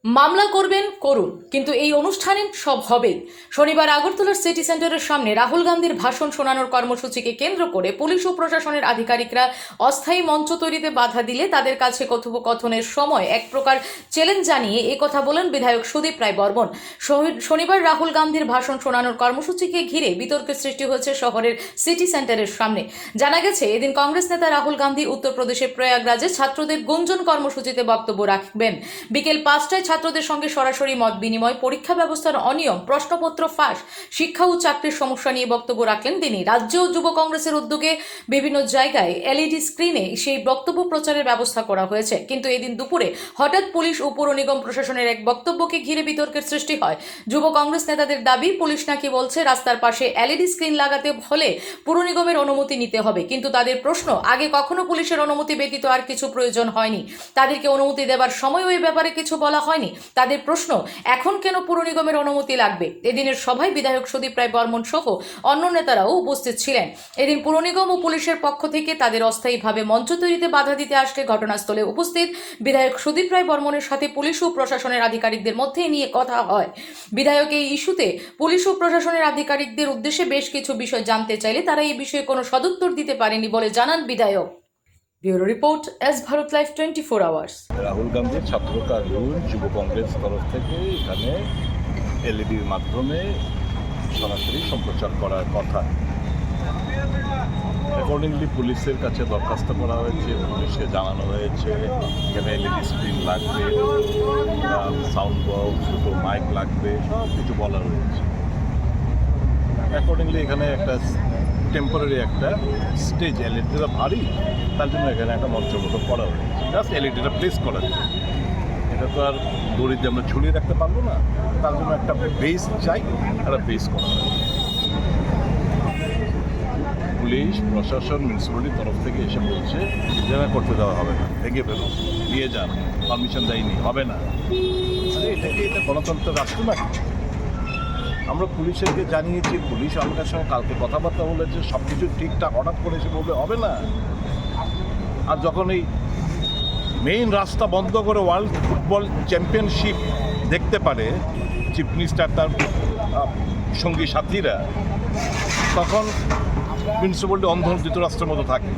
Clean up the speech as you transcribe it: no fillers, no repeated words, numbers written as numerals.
মামলা করবেন করুন, কিন্তু এই অনুষ্ঠানে সব হবেই। শনিবার আগরতলার সিটি সেন্টারের সামনে রাহুল গান্ধীর ভাষণ শোনানোর কর্মসূচিকে কেন্দ্র করে পুলিশ ও প্রশাসনের আধিকারিকরা অস্থায়ী মঞ্চ তৈরিতে বাধা দিলে তাদের কাছে কথোপকথনের সময় এক প্রকার চ্যালেঞ্জ জানিয়ে একথা বলেন বিধায়ক সুদীপ রায় বর্মন। শনিবার রাহুল গান্ধীর ভাষণ শোনানোর কর্মসূচিকে ঘিরে বিতর্কের সৃষ্টি হয়েছে শহরের সিটি সেন্টারের সামনে। জানা গেছে, এদিন কংগ্রেস নেতা রাহুল গান্ধী উত্তরপ্রদেশের প্রয়াগরাজে ছাত্রদের গুঞ্জন কর্মসূচিতে বক্তব্য রাখবেন। বিকেল 5টায় ছাত্রদের সঙ্গে সরাসরি মত বিনিময়, পরীক্ষা ব্যবস্থার অনিয়ম, প্রশ্নপত্র ফাঁস, শিক্ষা ও চাকরির সমস্যা নিয়ে বক্তব্য রাখলেন তিনি। রাজ্য ও যুব কংগ্রেসের উদ্যোগে বিভিন্ন জায়গায় এলইডি স্ক্রিনে সেই বক্তব্য প্রচারের ব্যবস্থা করা হয়েছে। কিন্তু এদিন দুপুরে হঠাৎ পুলিশ ও পৌর নিগম প্রশাসনের এক বক্তব্যকে ঘিরে বিতর্কের সৃষ্টি হয়। যুব কংগ্রেস নেতাদের দাবি, পুলিশ নাকি বলছে রাস্তার পাশে এলইডি স্ক্রিন লাগাতে হলে পৌর নিগমের অনুমতি নিতে হবে, কিন্তু তাদের প্রশ্ন, আগে কখনো পুলিশের অনুমতি ব্যতীত আর কিছু প্রয়োজন হয়নি। তাদেরকে অনুমতি দেবার সময়ও এই ব্যাপারে কিছু বলা হয়নি। তাদের প্রশ্ন, এখন কেন পৌর নিগমের অনুমতি লাগবে? এদিনের সভায় বিধায়ক সুদীপ রায় বর্মন সহ অন্য নেতারাও উপস্থিত ছিলেন। এদিন পৌর নিগম ও পুলিশের পক্ষ থেকে তাদের অস্থায়ীভাবে মঞ্চ তৈরিতে বাধা দিতে আসলে ঘটনাস্থলে উপস্থিত বিধায়ক সুদীপ রায় বর্মনের সাথে পুলিশ ও প্রশাসনের আধিকারিকদের মধ্যে নিয়ে কথা হয়। বিধায়ক এই ইস্যুতে পুলিশ ও প্রশাসনের আধিকারিকদের উদ্দেশ্যে বেশ কিছু বিষয় জানতে চাইলে তারা এই বিষয়ে কোনো সদুত্তর দিতে পারেনি বলে জানান বিধায়ক। Bureau report, S Bharat live 24 hours. Rahul গান্ধীর ছাত্র কার্যুন যুব কংগ্রেস তরফ থেকে এখানে এলইডির মাধ্যমে সরাসরি সম্প্রচার করার কথা। অ্যাকর্ডিংলি পুলিশের কাছে দরখাস্ত করা হয়েছে, পুলিশকে জানানো হয়েছে এখানে এলইডি স্ক্রিন লাগবে, সাউন্ড বক্স, দুটো মাইক লাগবে, সব কিছু বলা রয়েছে। অ্যাকর্ডিংলি এখানে একটা টেম্পোরারি একটা স্টেজ, এলইডিটা ভারী, তার জন্য এখানে একটা মঞ্চগত করা হয়েছে, জাস্ট এলইডিটা প্লেস করা যায়। এটা তো আর দড়ি দিয়ে আমরা ঝুলিয়ে রাখতে পারবো না, তার জন্য একটা বেস চাই, একটা বেস করা হয়েছে। পুলিশ প্রশাসন মিউনিসিপ্যালিটির তরফ থেকে এসে বলছে যে করতে দেওয়া হবে না, ভেঙে ফেলো, নিয়ে যান, পারমিশন দেয়নি, হবে না। এটা গণতন্ত্রের রাষ্ট্র নাকি? আমরা পুলিশকে জানিয়েছি, পুলিশ আমাদের সঙ্গে কালকে কথাবার্তা বলেছে, সব কিছু ঠিকঠাক, হঠাৎ করে এসে বলবে হবে না। আর যখন এই মেইন রাস্তা বন্ধ করে ওয়ার্ল্ড ফুটবল চ্যাম্পিয়নশিপ দেখতে পারে চিফ মিনিস্টার তার সঙ্গী সাথীরা, তখন মিউনিসিপ্যালিটি অন্ধ ধৃতরাষ্ট্রের মতো থাকে।